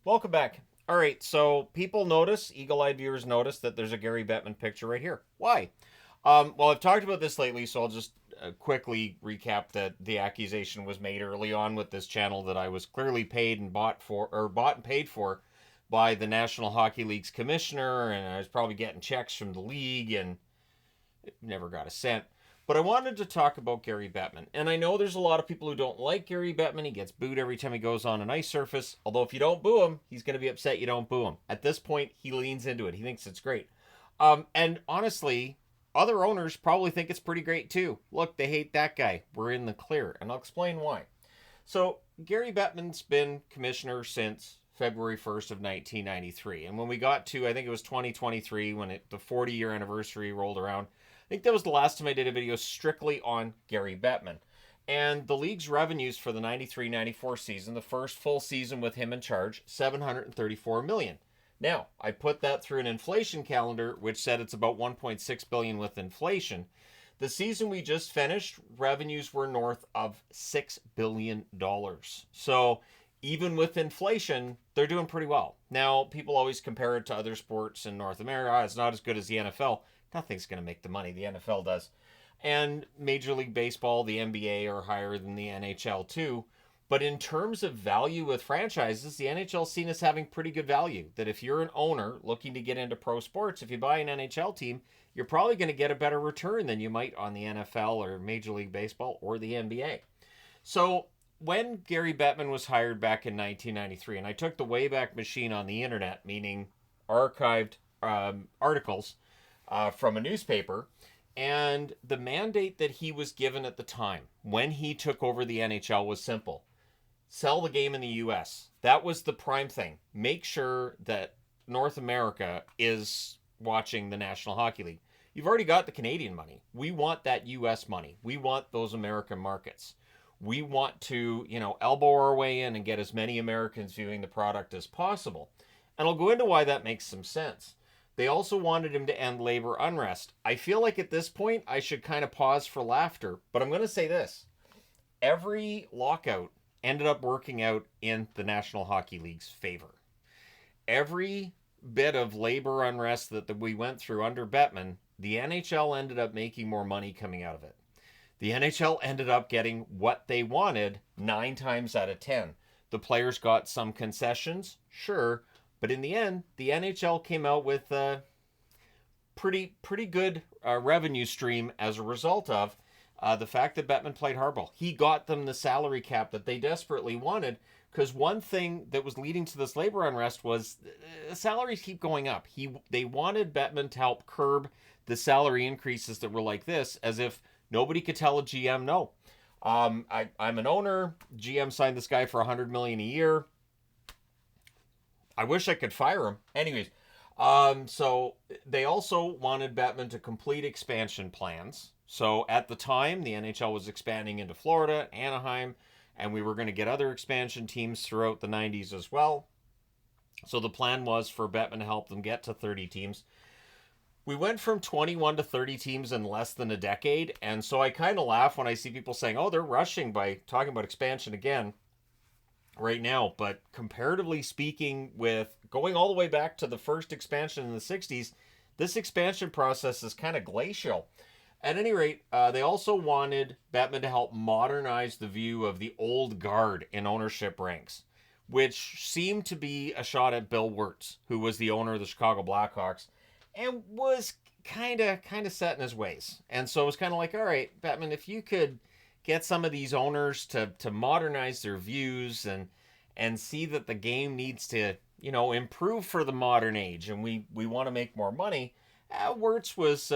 Welcome back. All right, so people notice, eagle-eyed viewers notice that there's a Gary Bettman picture right here. Why? Well, I've talked about this lately, so I'll just quickly recap that the accusation was made early on with this channel that I was clearly paid and bought and paid for by the National Hockey League's commissioner, and I was probably getting checks from the league and never got a cent. But I wanted to talk about Gary Bettman. And I know there's a lot of people who don't like Gary Bettman. He gets booed every time he goes on an ice surface. Although if you don't boo him, he's going to be upset you don't boo him. At this point, he leans into it. He thinks it's great. And honestly, other owners probably think it's pretty great too. Look, they hate that guy. We're in the clear. And I'll explain why. So Gary Bettman's been commissioner since February 1st of 1993. And when we got to, I think it was 2023, when the 40-year anniversary rolled around, I think that was the last time I did a video strictly on Gary Bettman. And the league's revenues for the 93-94 season, the first full season with him in charge, $734 million. Now, I put that through an inflation calendar, which said it's about $1.6 billion with inflation. The season we just finished, revenues were north of $6 billion. So even with inflation, they're doing pretty well. Now, people always compare it to other sports in North America. It's not as good as the NFL. Nothing's going to make the money the NFL does. And Major League Baseball, the NBA are higher than the NHL too. But in terms of value with franchises, the NHL is seen as having pretty good value. That if you're an owner looking to get into pro sports, if you buy an NHL team, you're probably going to get a better return than you might on the NFL or Major League Baseball or the NBA. So when Gary Bettman was hired back in 1993, and I took the Wayback Machine on the internet, meaning archived articles from a newspaper, and the mandate that he was given at the time when he took over the NHL was simple: sell the game in the US. That was the prime thing. Make sure that North America is watching the National Hockey League. You've already got the Canadian money. We want that US money. We want those American markets. We want to, elbow our way in and get as many Americans viewing the product as possible. And I'll go into why that makes some sense. They also wanted him to end labor unrest. I feel like at this point I should kind of pause for laughter, but I'm going to say this. Every lockout ended up working out in the National Hockey League's favor. Every bit of labor unrest that we went through under Bettman, the NHL ended up making more money coming out of it. The NHL ended up getting what they wanted 9 times out of 10. The players got some concessions, sure, but in the end, the NHL came out with a pretty good revenue stream as a result of the fact that Bettman played hardball. He got them the salary cap that they desperately wanted, because one thing that was leading to this labor unrest was salaries keep going up. They wanted Bettman to help curb the salary increases that were like this, as if nobody could tell a GM no. I'm an owner. GM signed this guy for $100 million a year. I wish I could fire him. Anyways, so they also wanted Bettman to complete expansion plans. So at the time, the NHL was expanding into Florida, Anaheim, and we were going to get other expansion teams throughout the 90s as well. So the plan was for Bettman to help them get to 30 teams. We went from 21 to 30 teams in less than a decade, and so I kind of laugh when I see people saying, oh, they're rushing by talking about expansion again right now. But comparatively speaking, with going all the way back to the first expansion in the 60s, this expansion process is kind of glacial. At any rate, they also wanted Bettman to help modernize the view of the old guard in ownership ranks, which seemed to be a shot at Bill Wirtz, who was the owner of the Chicago Blackhawks, and was kind of set in his ways. And so it was kind of like, all right, Bettman, if you could get some of these owners to modernize their views and see that the game needs to, improve for the modern age, and we want to make more money. Wirtz was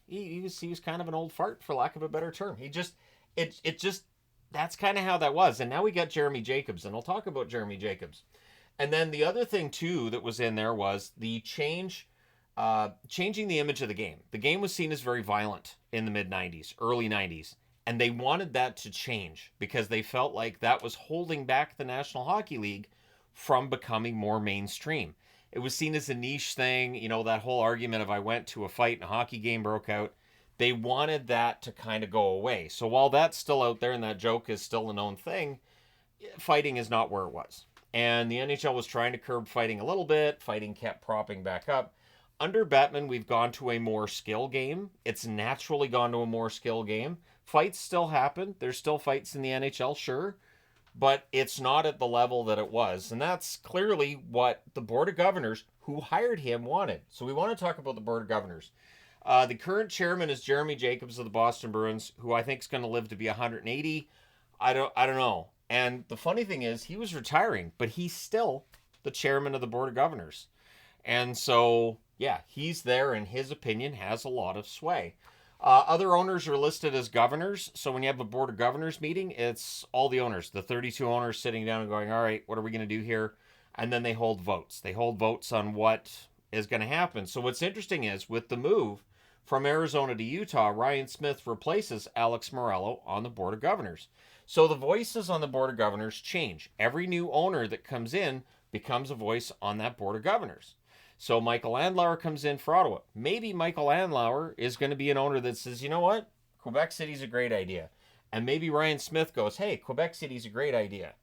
he was kind of an old fart, for lack of a better term. That's kind of how that was. And now we got Jeremy Jacobs, and I'll talk about Jeremy Jacobs. And then the other thing too that was in there was the changing the image of the game. The game was seen as very violent in the mid-90s, early 90s. And they wanted that to change because they felt like that was holding back the National Hockey League from becoming more mainstream. It was seen as a niche thing, that whole argument of I went to a fight and a hockey game broke out. They wanted that to kind of go away. So while that's still out there and that joke is still a known thing, fighting is not where it was. And the NHL was trying to curb fighting a little bit. Fighting kept propping back up. Under Bettman, we've gone to a more skill game. It's naturally gone to a more skill game. Fights still happen. There's still fights in the NHL, sure, but it's not at the level that it was. And that's clearly what the Board of Governors, who hired him, wanted. So we want to talk about the Board of Governors. The current chairman is Jeremy Jacobs of the Boston Bruins, who I think is going to live to be 180. I don't know. And the funny thing is, he was retiring, but he's still the chairman of the Board of Governors. And so, yeah, he's there, and his opinion has a lot of sway. Other owners are listed as governors. So when you have a Board of Governors meeting, it's all the owners, the 32 owners sitting down and going, all right, what are we going to do here? And then they hold votes. They hold votes on what is going to happen. So what's interesting is with the move from Arizona to Utah, Ryan Smith replaces Alex Morello on the Board of Governors. So the voices on the Board of Governors change. Every new owner that comes in becomes a voice on that Board of Governors. So Michael Andlauer comes in for Ottawa. Maybe Michael Andlauer is going to be an owner that says, you know what? Quebec City's a great idea. And maybe Ryan Smith goes, hey, Quebec City's a great idea.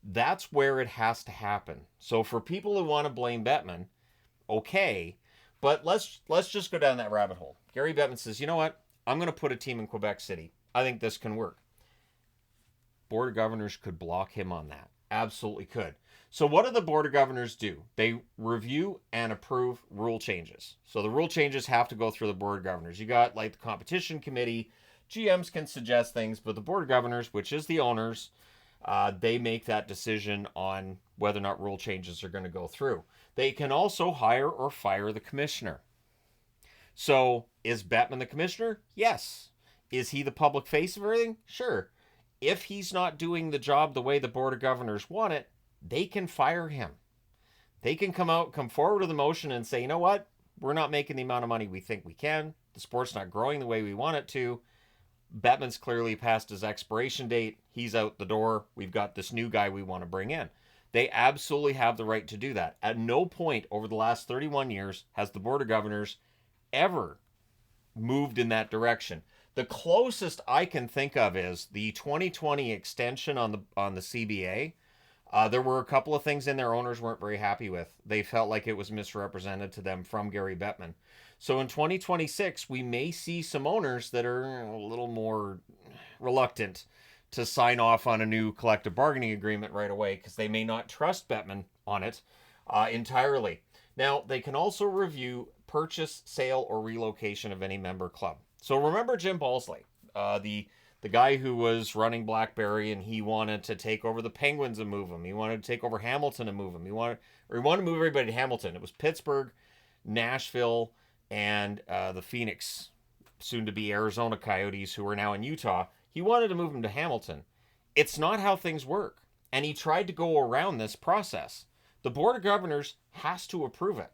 That's where it has to happen. So for people who want to blame Bettman, okay, but let's just go down that rabbit hole. Gary Bettman says, you know what? I'm going to put a team in Quebec City. I think this can work. Board of Governors could block him on that. Absolutely could. So what do the Board of Governors do? They review and approve rule changes. So the rule changes have to go through the Board of Governors. You got like the competition committee. GMs can suggest things, but the Board of Governors, which is the owners, they make that decision on whether or not rule changes are going to go through. They can also hire or fire the commissioner. So is Bettman the commissioner? Yes. Is he the public face of everything? Sure. If he's not doing the job the way the Board of Governors want it, they can fire him. They can come forward with a motion and say, you know what? We're not making the amount of money we think we can. The sport's not growing the way we want it to. Bettman's clearly past his expiration date. He's out the door. We've got this new guy we want to bring in. They absolutely have the right to do that. At no point over the last 31 years has the Board of Governors ever moved in that direction. The closest I can think of is the 2020 extension on the CBA. There were a couple of things in there owners weren't very happy with. They felt like it was misrepresented to them from Gary Bettman. So in 2026, we may see some owners that are a little more reluctant to sign off on a new collective bargaining agreement right away because they may not trust Bettman on it entirely. Now, they can also review purchase, sale, or relocation of any member club. So remember Jim Balsley, the guy who was running Blackberry, and he wanted to take over the Penguins and move them. He wanted to take over Hamilton and move them. He wanted to move everybody to Hamilton. It was Pittsburgh, Nashville, and the Phoenix, soon to be Arizona Coyotes, who are now in Utah. He wanted to move them to Hamilton. It's not how things work, and he tried to go around this process. The Board of Governors has to approve it.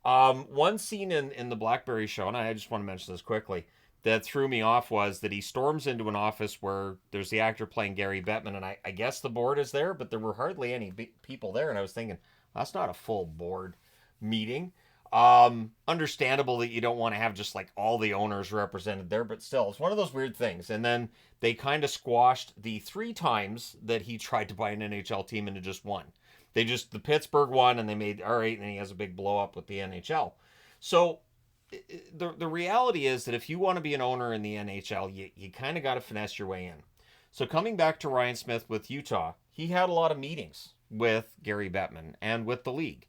One scene in the Blackberry show, and I just want to mention this quickly, that threw me off was that he storms into an office where there's the actor playing Gary Bettman, and I guess the board is there, but there were hardly any people there, and I was thinking, that's not a full board meeting. Understandable that you don't want to have just like all the owners represented there, but still, it's one of those weird things. And then they kind of squashed the 3 times that he tried to buy an NHL team into just one. The Pittsburgh one, and they made, all right, and then he has a big blow up with the NHL. So the reality is that if you want to be an owner in the NHL, you kind of got to finesse your way in. So coming back to Ryan Smith with Utah, he had a lot of meetings with Gary Bettman and with the league.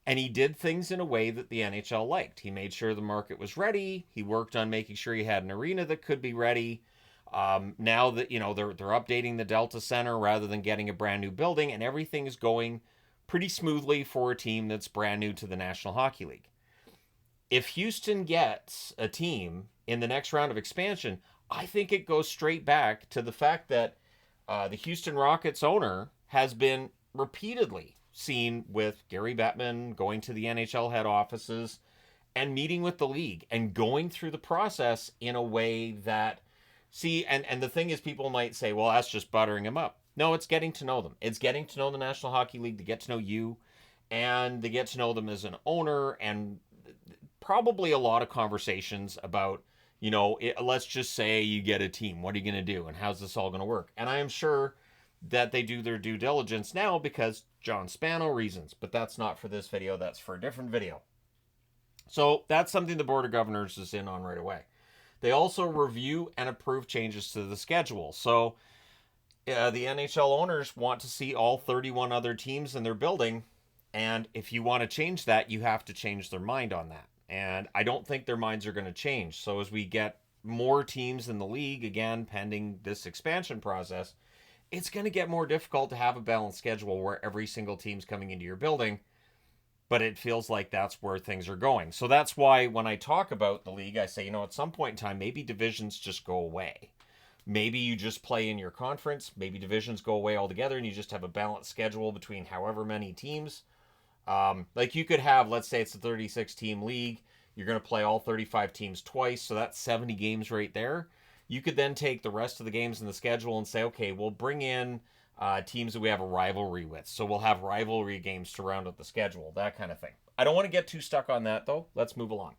And he did things in a way that the NHL liked. He made sure the market was ready. He worked on making sure he had an arena that could be ready. Now that, they're updating the Delta Center rather than getting a brand new building, and everything is going pretty smoothly for a team that's brand new to the National Hockey League. If Houston gets a team in the next round of expansion, I think it goes straight back to the fact that the Houston Rockets owner has been repeatedly seen with Gary Bettman going to the NHL head offices and meeting with the league and going through the process in a way that, and the thing is, people might say, well, that's just buttering him up. No, it's getting to know them. It's getting to know the National Hockey League, to get to know you, and they get to know them as an owner, and probably a lot of conversations about, let's just say you get a team. What are you going to do? And how's this all going to work? And I am sure that they do their due diligence now because John Spano reasons. But that's not for this video, that's for a different video. So that's something the Board of Governors is in on right away. They also review and approve changes to the schedule. So the NHL owners want to see all 31 other teams in their building. And if you want to change that, you have to change their mind on that. And I don't think their minds are going to change. So as we get more teams in the league, again, pending this expansion process, it's going to get more difficult to have a balanced schedule where every single team's coming into your building. But it feels like that's where things are going. So that's why when I talk about the league, I say, at some point in time, maybe divisions just go away. Maybe you just play in your conference. Maybe divisions go away altogether and you just have a balanced schedule between however many teams. Like you could have, let's say it's a 36-team league. You're going to play all 35 teams twice. So that's 70 games right there. You could then take the rest of the games in the schedule and say, okay, we'll bring in teams that we have a rivalry with. So we'll have rivalry games to round out the schedule, that kind of thing. I don't want to get too stuck on that, though. Let's move along.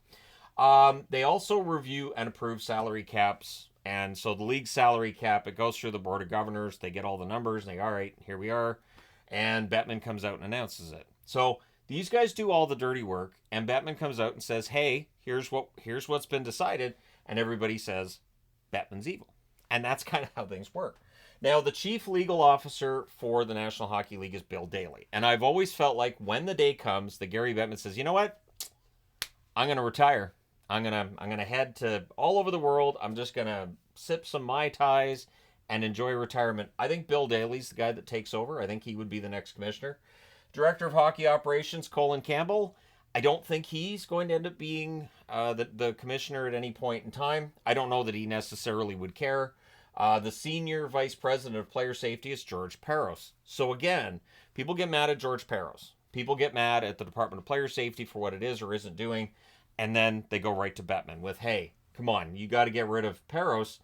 They also review and approve salary caps. And so the league salary cap, it goes through the Board of Governors. They get all the numbers. And they, all right, here we are. And Bettman comes out and announces it. So these guys do all the dirty work. And Bettman comes out and says, hey, here's what's been decided. And everybody says, Bettman's evil. And that's kind of how things work. Now, the chief legal officer for the National Hockey League is Bill Daly. And I've always felt like when the day comes that Gary Bettman says, you know what? I'm going to retire. I'm going to head to all over the world. I'm just going to sip some Mai Tais and enjoy retirement. I think Bill Daly's the guy that takes over. I think he would be the next commissioner. Director of Hockey Operations, Colin Campbell. I don't think he's going to end up being the commissioner at any point in time. I don't know that he necessarily would care. The senior vice president of player safety is George Peros. So again, people get mad at George Peros. People get mad at the Department of Player Safety for what it is or isn't doing. And then they go right to Bettman with, hey, come on, you got to get rid of Peros.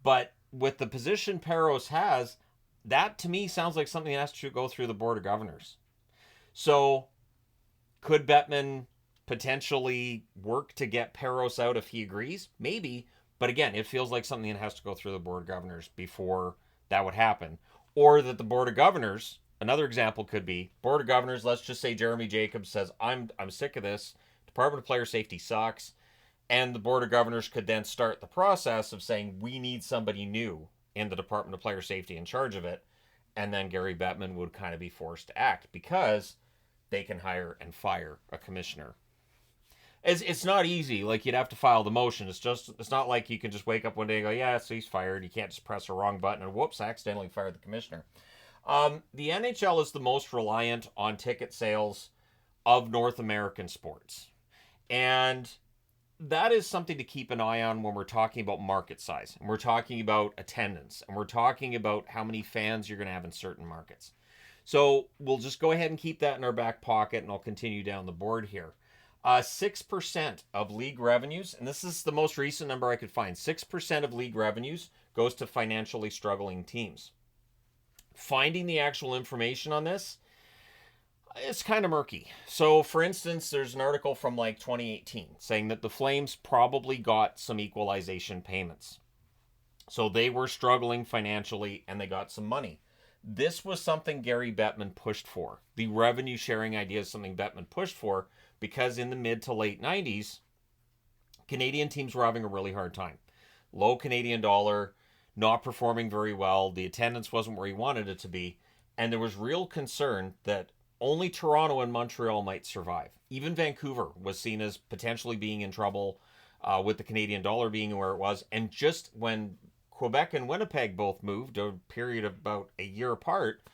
But with the position Peros has, that to me sounds like something that has to go through the Board of Governors. So could Bettman potentially work to get Peros out if he agrees? Maybe. But again, it feels like something that has to go through the Board of Governors before that would happen. Or that the Board of Governors, another example could be, Board of Governors, let's just say Jeremy Jacobs says, I'm sick of this. Department of Player Safety sucks. And the Board of Governors could then start the process of saying, we need somebody new in the Department of Player Safety in charge of it. And then Gary Bettman would kind of be forced to act because they can hire and fire a commissioner. It's not easy. Like, you'd have to file the motion. It's not like you can just wake up one day and go, yeah, so he's fired. You can't just press a wrong button and whoops, I accidentally fired the commissioner. The NHL is the most reliant on ticket sales of North American sports. And that is something to keep an eye on when we're talking about market size. And we're talking about attendance. And we're talking about how many fans you're going to have in certain markets. So we'll just go ahead and keep that in our back pocket, and I'll continue down the board here. 6% of league revenues, and this is the most recent number I could find, 6% of league revenues goes to financially struggling teams. Finding the actual information on this, it's kind of murky. So, for instance, there's an article from like 2018 saying that the Flames probably got some equalization payments. So they were struggling financially and they got some money. This was something Gary Bettman pushed for. The revenue sharing idea is something Bettman pushed for because in the mid to late 90s, Canadian teams were having a really hard time. Low Canadian dollar, not performing very well. The attendance wasn't where he wanted it to be. And there was real concern that only Toronto and Montreal might survive. Even Vancouver was seen as potentially being in trouble with the Canadian dollar being where it was. And just when Quebec and Winnipeg both moved, a period of about a year apart,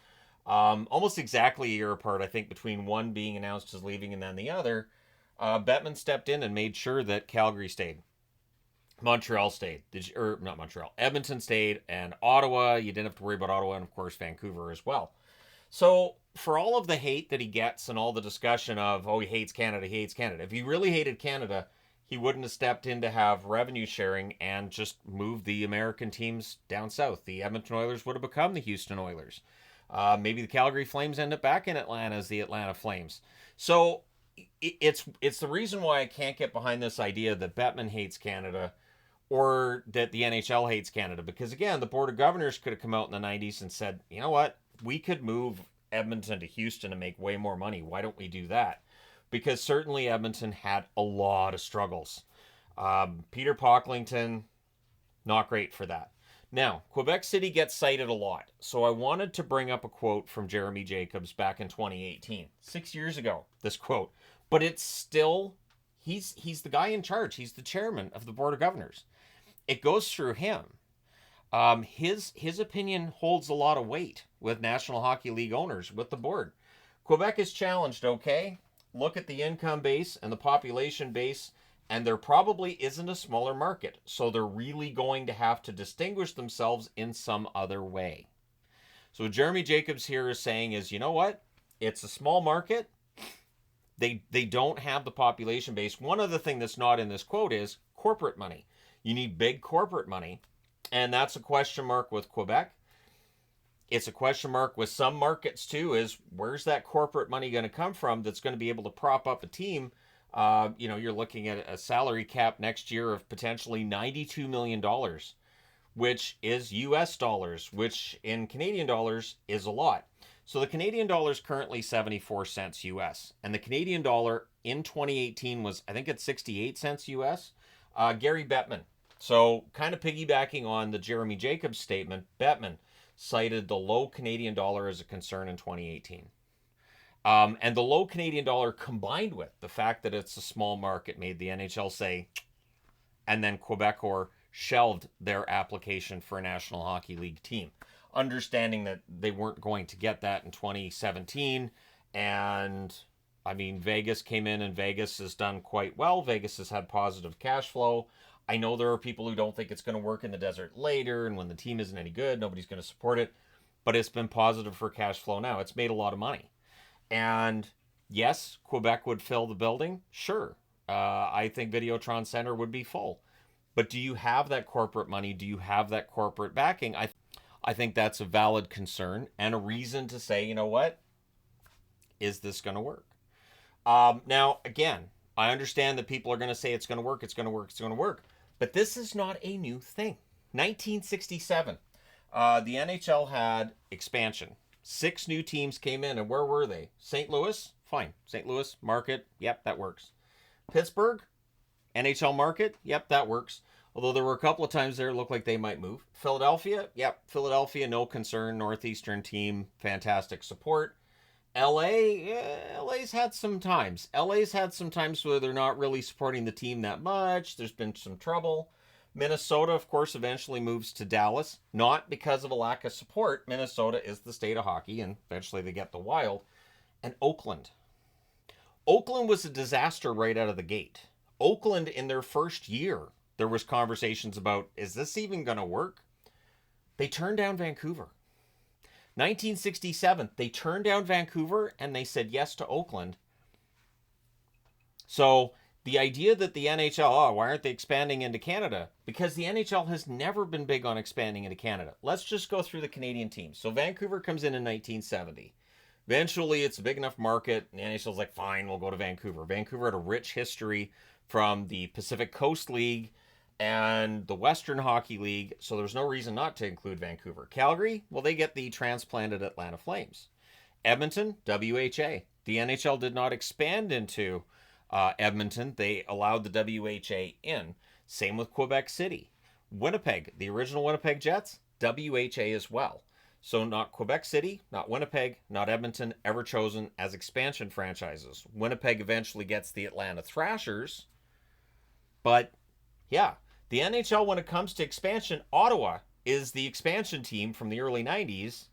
almost exactly a year apart, I think, between one being announced as leaving and then the other, Bettman stepped in and made sure that Calgary stayed. Montreal stayed. Not Montreal. Edmonton stayed, and Ottawa, you didn't have to worry about Ottawa, and of course Vancouver as well. So for all of the hate that he gets and all the discussion of, oh, he hates Canada, if he really hated Canada, he wouldn't have stepped in to have revenue sharing and just moved the American teams down south. The Edmonton Oilers would have become the Houston Oilers. Maybe the Calgary Flames end up back in Atlanta as the Atlanta Flames. So it's the reason why I can't get behind this idea that Bettman hates Canada or that the NHL hates Canada. Because again, the Board of Governors could have come out in the 90s and said, you know what, we could move Edmonton to Houston and make way more money. Why don't we do that? Because certainly Edmonton had a lot of struggles. Peter Pocklington, not great for that. Now, Quebec City gets cited a lot, so I wanted to bring up a quote from Jeremy Jacobs back in 2018, 6 years ago, this quote. But it's still, he's the guy in charge. He's the chairman of the Board of Governors. It goes through him. His opinion holds a lot of weight with National Hockey League owners, with the board. Quebec is challenged, okay? Look at the income base and the population base, and there probably isn't a smaller market, so they're really going to have to distinguish themselves in some other way. So what Jeremy Jacobs here is saying is, you know what? It's a small market. They don't have the population base. One other thing that's not in this quote is corporate money. You need big corporate money, and that's a question mark with Quebec. It's a question mark with some markets too, is where's that corporate money going to come from that's going to be able to prop up a team? You're looking at a salary cap next year of potentially $92 million, which is US dollars, which in Canadian dollars is a lot. So the Canadian dollar is currently 74 cents US, and the Canadian dollar in 2018 was, I think it's 68 cents US. Gary Bettman. So kind of piggybacking on the Jeremy Jacobs statement, Bettman cited the low Canadian dollar as a concern in 2018. And the low Canadian dollar combined with the fact that it's a small market made the NHL say, and then Quebecor shelved their application for a National Hockey League team, understanding that they weren't going to get that in 2017. And I mean, Vegas came in and Vegas has done quite well. Vegas has had positive cash flow. I know there are people who don't think it's going to work in the desert later, and when the team isn't any good, nobody's going to support it. But it's been positive for cash flow now. It's made a lot of money. And yes, Quebec would fill the building. Sure. I think Videotron Center would be full. But do you have that corporate money? Do you have that corporate backing? I think that's a valid concern and a reason to say, you know what? Is this going to work? Now, again, I understand that people are going to say it's going to work, it's going to work, it's going to work. But this is not a new thing. 1967, the NHL had expansion. 6 new teams came in, and where were they? St. Louis? Fine. St. Louis, market, yep, that works. Pittsburgh, NHL market, yep, that works. Although there were a couple of times there it looked like they might move. Philadelphia, yep, Philadelphia, no concern. Northeastern team, fantastic support. LA's had some times. LA's had some times where they're not really supporting the team that much. There's been some trouble. Minnesota, of course, eventually moves to Dallas. Not because of a lack of support. Minnesota is the state of hockey, and eventually they get the Wild. And Oakland. Oakland was a disaster right out of the gate. Oakland, in their first year, there was conversations about, is this even going to work? They turned down Vancouver. 1967, they turned down Vancouver and they said yes to Oakland. So the idea that the NHL, why aren't they expanding into Canada? Because the NHL has never been big on expanding into Canada. Let's just go through the Canadian teams. So Vancouver comes in 1970. Eventually, it's a big enough market, and the NHL's like, fine, we'll go to Vancouver. Vancouver had a rich history from the Pacific Coast League and the Western Hockey League, so there's no reason not to include Vancouver. Calgary, well, they get the transplanted Atlanta Flames. Edmonton, WHA. The NHL did not expand into Edmonton. They allowed the WHA in. Same with Quebec City. Winnipeg, the original Winnipeg Jets, WHA as well. So not Quebec City, not Winnipeg, not Edmonton, ever chosen as expansion franchises. Winnipeg eventually gets the Atlanta Thrashers. But, yeah, the NHL, when it comes to expansion, Ottawa is the expansion team from the early 90s.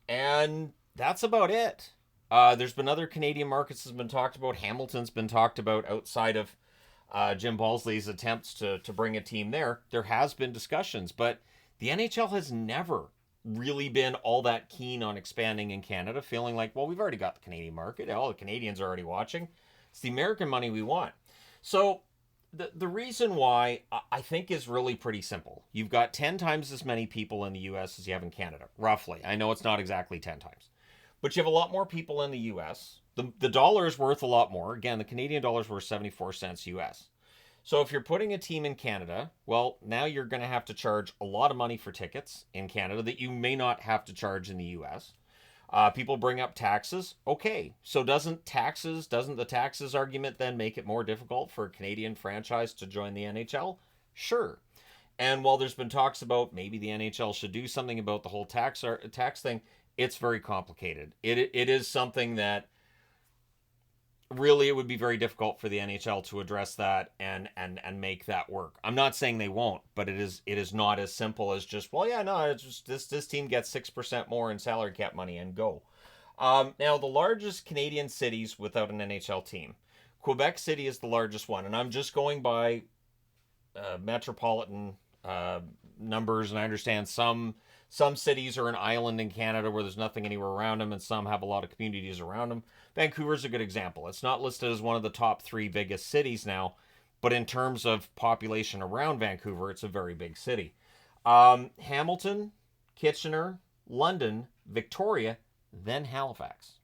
And that's about it. There's been other Canadian markets that's been talked about. Hamilton's been talked about outside of Jim Balsley's attempts to bring a team there. There has been discussions, but the NHL has never really been all that keen on expanding in Canada, feeling like, well, we've already got the Canadian market. All the Canadians are already watching. It's the American money we want. So the reason why I think is really pretty simple. You've got 10 times as many people in the U.S. as you have in Canada, roughly. I know it's not exactly 10 times. But you have a lot more people in the U.S. The dollar is worth a lot more. Again, the Canadian dollar is worth 74 cents U.S. So if you're putting a team in Canada, well, now you're going to have to charge a lot of money for tickets in Canada that you may not have to charge in the US. People bring up taxes. Okay, so doesn't the taxes argument then make it more difficult for a Canadian franchise to join the NHL? Sure. And while there's been talks about maybe the NHL should do something about the whole tax thing, it's very complicated. It is something that really it would be very difficult for the NHL to address that and make that work. I'm not saying they won't, but it is not as simple as just, well, yeah, no, it's just this team gets 6% more in salary cap money and go. Now the largest Canadian cities without an NHL team, Quebec City is the largest one, and I'm just going by metropolitan numbers, and I understand some cities are an island in Canada where there's nothing anywhere around them, and some have a lot of communities around them. Vancouver's a good example. It's not listed as one of the top 3 biggest cities now, but in terms of population around Vancouver, it's a very big city. Hamilton, Kitchener, London, Victoria, then Halifax.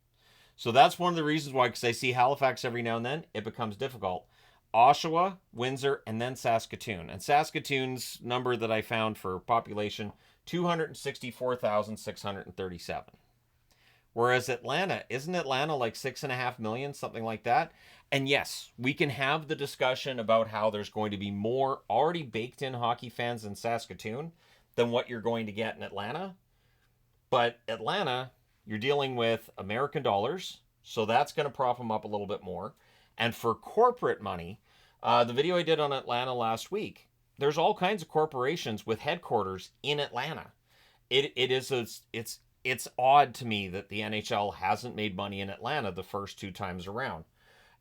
So that's one of the reasons why, because I see Halifax every now and then, it becomes difficult. Oshawa, Windsor, and then Saskatoon. And Saskatoon's number that I found for population, 264,637. Whereas Atlanta, isn't Atlanta like 6.5 million, something like that? And yes, we can have the discussion about how there's going to be more already baked in hockey fans in Saskatoon than what you're going to get in Atlanta. But Atlanta, you're dealing with American dollars, so that's going to prop them up a little bit more. And for corporate money, the video I did on Atlanta last week, there's all kinds of corporations with headquarters in Atlanta. It's odd to me that the NHL hasn't made money in Atlanta the first 2 times around.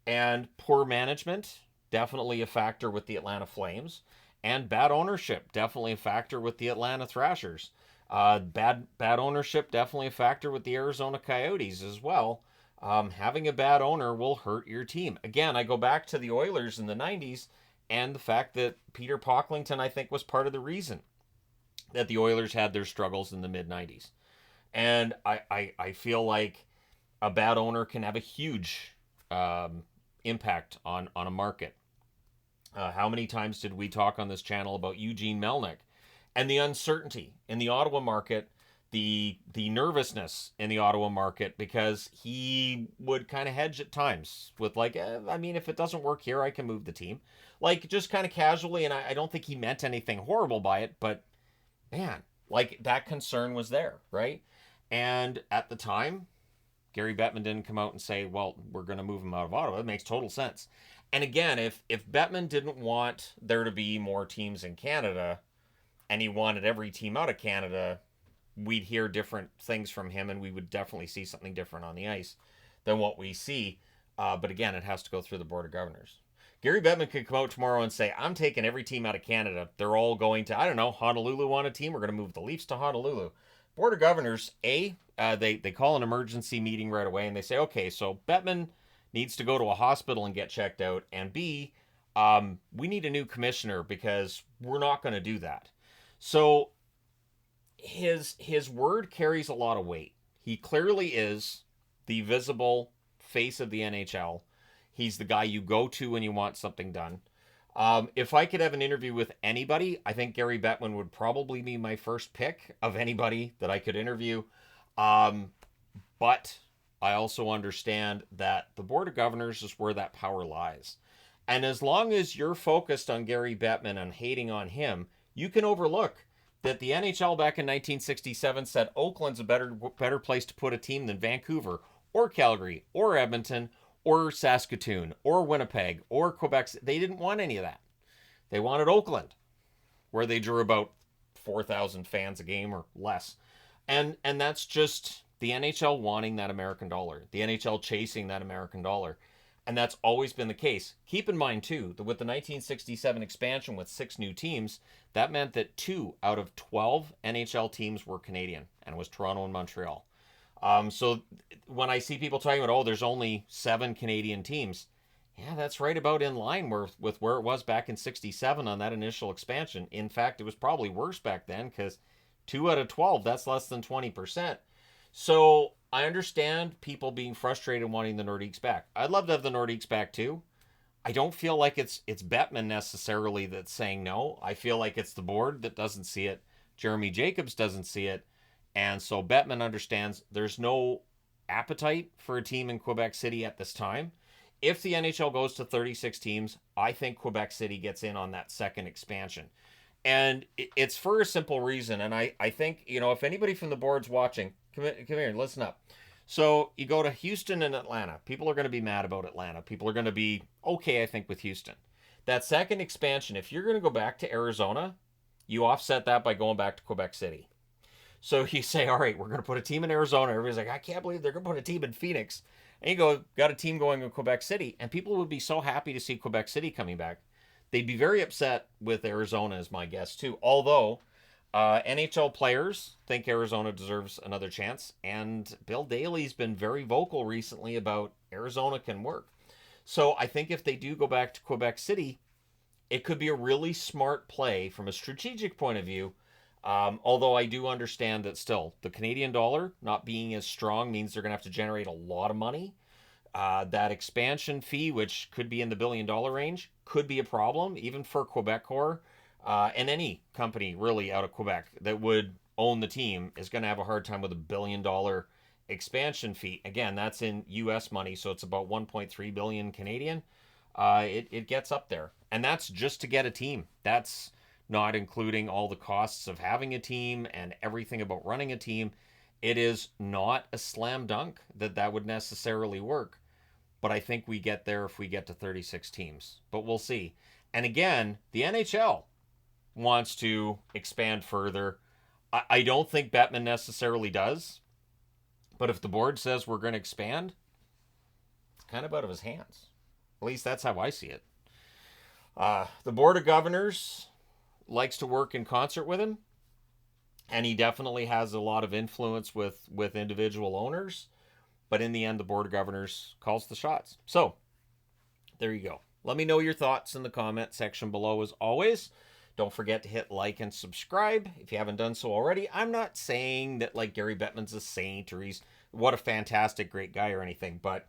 And poor management, definitely a factor with the Atlanta Flames. And bad ownership, definitely a factor with the Atlanta Thrashers. Bad ownership, definitely a factor with the Arizona Coyotes as well. Having a bad owner will hurt your team. Again, I go back to the Oilers in the 90s and the fact that Peter Pocklington, I think, was part of the reason that the Oilers had their struggles in the mid-90s. And I feel like a bad owner can have a huge impact on a market. How many times did we talk on this channel about Eugene Melnyk and the uncertainty in the Ottawa market, the nervousness in the Ottawa market, because he would kind of hedge at times with like, I mean, if it doesn't work here, I can move the team. Like, just kind of casually, and I don't think he meant anything horrible by it, but man, like, that concern was there, right? And at the time, Gary Bettman didn't come out and say, well, we're going to move him out of Ottawa. It makes total sense. And again, if Bettman didn't want there to be more teams in Canada and he wanted every team out of Canada, we'd hear different things from him and we would definitely see something different on the ice than what we see. But again, it has to go through the Board of Governors. Gary Bettman could come out tomorrow and say, I'm taking every team out of Canada. They're all going to, I don't know, Honolulu on a team. We're going to move the Leafs to Honolulu. Board of Governors, they call an emergency meeting right away and they say, okay, so Bettman needs to go to a hospital and get checked out, and B, we need a new commissioner because we're not going to do that. So his word carries a lot of weight. He clearly is the visible face of the NHL. He's the guy you go to when you want something done. If I could have an interview with anybody, I think Gary Bettman would probably be my first pick of anybody that I could interview. But I also understand that the Board of Governors is where that power lies. And as long as you're focused on Gary Bettman and hating on him, you can overlook that the NHL back in 1967 said Oakland's a better place to put a team than Vancouver or Calgary or Edmonton or Saskatoon or Winnipeg or Quebec. They didn't want any of that. They wanted Oakland, where they drew about 4,000 fans a game or less. And that's just the NHL wanting that American dollar, the NHL chasing that American dollar. And that's always been the case. Keep in mind, too, that with the 1967 expansion with 6 new teams, that meant that 2 out of 12 NHL teams were Canadian, and it was Toronto and Montreal. So when I see people talking about, there's only 7 Canadian teams, yeah, that's right about in line with where it was back in 67 on that initial expansion. In fact, it was probably worse back then because 2 out of 12, that's less than 20%. So I understand people being frustrated wanting the Nordiques back. I'd love to have the Nordiques back too. I don't feel like it's Bettman necessarily that's saying no. I feel like it's the board that doesn't see it. Jeremy Jacobs doesn't see it. And so Bettman understands there's no appetite for a team in Quebec City at this time. If the NHL goes to 36 teams, I think Quebec City gets in on that second expansion. And it's for a simple reason. And I think, if anybody from the board's watching, come here and listen up. So you go to Houston and Atlanta. People are going to be mad about Atlanta. People are going to be okay, I think, with Houston. That second expansion, if you're going to go back to Arizona, you offset that by going back to Quebec City. So you say, all right, we're going to put a team in Arizona. Everybody's like, I can't believe they're going to put a team in Phoenix. And you got a team going in Quebec City. And people would be so happy to see Quebec City coming back. They'd be very upset with Arizona, is my guess, too. Although NHL players think Arizona deserves another chance. And Bill Daly's been very vocal recently about Arizona can work. So I think if they do go back to Quebec City, it could be a really smart play from a strategic point of view. Although I do understand that still the Canadian dollar not being as strong means they're going to have to generate a lot of money. That expansion fee, which could be in the $1 billion range, could be a problem, even for Quebecor. And any company really out of Quebec that would own the team is going to have a hard time with $1 billion expansion fee. Again, that's in US money, so it's about 1.3 billion Canadian. It gets up there. And that's just to get a team. That's not including all the costs of having a team and everything about running a team. It is not a slam dunk that would necessarily work. But I think we get there if we get to 36 teams. But we'll see. And again, the NHL wants to expand further. I don't think Bettman necessarily does. But if the board says we're going to expand, it's kind of out of his hands. At least that's how I see it. The Board of Governors likes to work in concert with him. And he definitely has a lot of influence with individual owners. But in the end, the Board of Governors calls the shots. So, there you go. Let me know your thoughts in the comment section below as always. Don't forget to hit like and subscribe if you haven't done so already. I'm not saying that like Gary Bettman's a saint or he's what a fantastic great guy or anything, but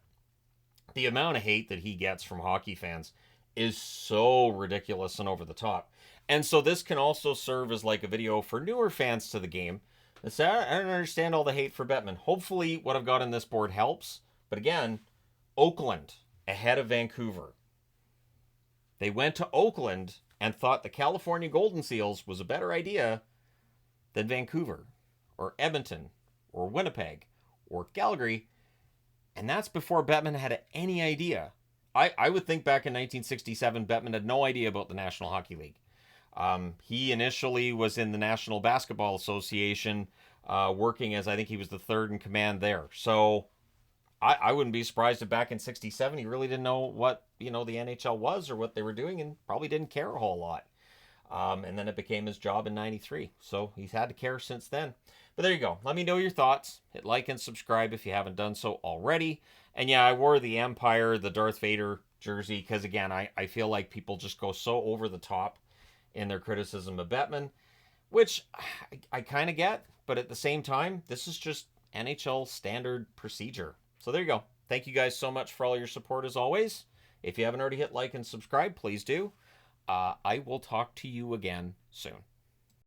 the amount of hate that he gets from hockey fans is so ridiculous and over the top. And so this can also serve as like a video for newer fans to the game. And say, I don't understand all the hate for Bettman. Hopefully what I've got on this board helps. But again, Oakland ahead of Vancouver. They went to Oakland and thought the California Golden Seals was a better idea than Vancouver or Edmonton or Winnipeg or Calgary. And that's before Bettman had any idea. I would think back in 1967, Bettman had no idea about the National Hockey League. He initially was in the National Basketball Association, working as I think he was the third in command there. So I wouldn't be surprised if back in 67 he really didn't know what the NHL was or what they were doing and probably didn't care a whole lot. And then it became his job in 93. So he's had to care since then. But there you go. Let me know your thoughts. Hit like and subscribe if you haven't done so already. And yeah, I wore the Empire, the Darth Vader jersey because, again, I feel like people just go so over the top in their criticism of Bettman, which I kind of get. But at the same time, this is just NHL standard procedure. So there you go. Thank you guys so much for all your support as always. If you haven't already hit like and subscribe, please do. I will talk to you again soon.